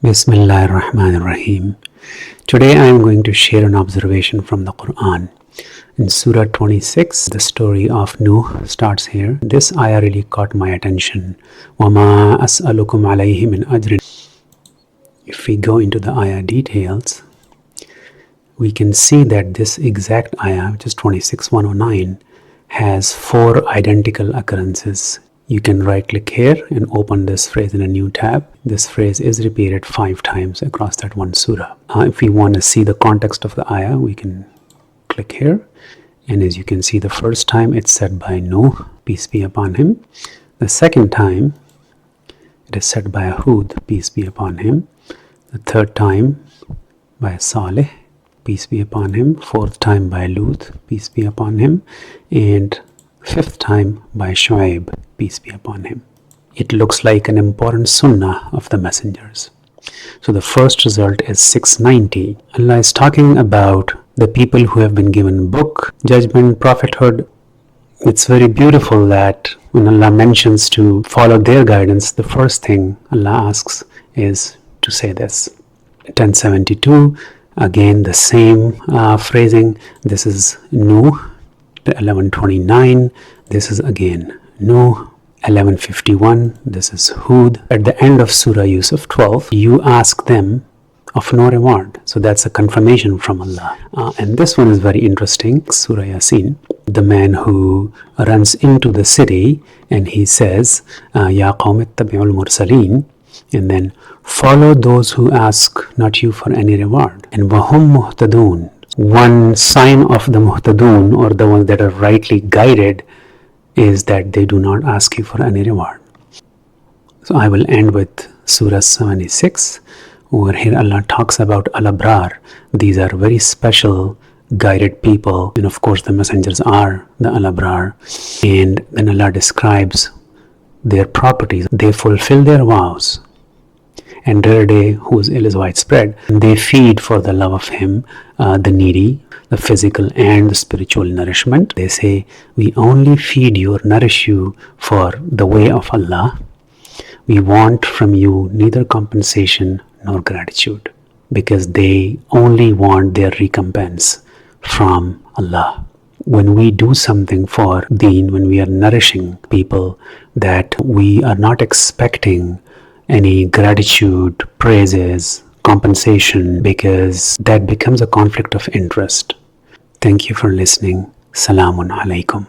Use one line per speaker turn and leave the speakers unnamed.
Bismillah ar-Rahman ar-Rahim. Today I am going to share an observation from the Quran. In Surah 26, the story of Nuh starts here. This ayah really caught my attention. وَمَا أَسْأَلُكُمْ عَلَيْهِ مِنْ أَجْرٍ. If we go into the ayah details, we can see that this exact ayah, which is 26:109, has 4 identical occurrences. You can right click here and open this phrase in a new tab. This phrase is repeated 5 times across that one surah. If we want to see the context of the ayah, we can click here. And as you can see, the first time it's said by Nuh, peace be upon him. The second time it is said by Hud, peace be upon him. The third time by Saleh, peace be upon him. Fourth time by Lut, peace be upon him. And fifth time by Shu'aib, peace be upon him. It looks like an important sunnah of the messengers. So the first result is 690. Allah is talking about the people who have been given book, judgment, prophethood. It's very beautiful that when Allah mentions to follow their guidance, the first thing Allah asks is to say this. 1072, again the same phrasing. This is Nuh. 1129, this is again Nuh. 1151, this is Hud. At the end of Surah Yusuf 12, you ask them of no reward. So that's a confirmation from Allah. And this one is very interesting. Surah Yasin, the man who runs into the city and he says, Ya qawm ittabi'ul mursaleen, and then follow those who ask not you for any reward. And wahum muhtadun. One sign of the muhtadun, or the ones that are rightly guided, is that they do not ask you for any reward. So I will end with Surah 76, where here Allah talks about al-abrar. These are very special guided people, and of course the messengers are the al-abrar. And then Allah describes their properties. They fulfill their vows, and their day whose ill is widespread. They feed for the love of Him the needy, the physical and the spiritual nourishment. They say, we only feed you or nourish you for the way of Allah. We want from you neither compensation nor gratitude, because they only want their recompense from Allah. When we do something for Deen, when we are nourishing people, that we are not expecting any gratitude, praises, compensation, because that becomes a conflict of interest. Thank you for listening. Salamun alaikum.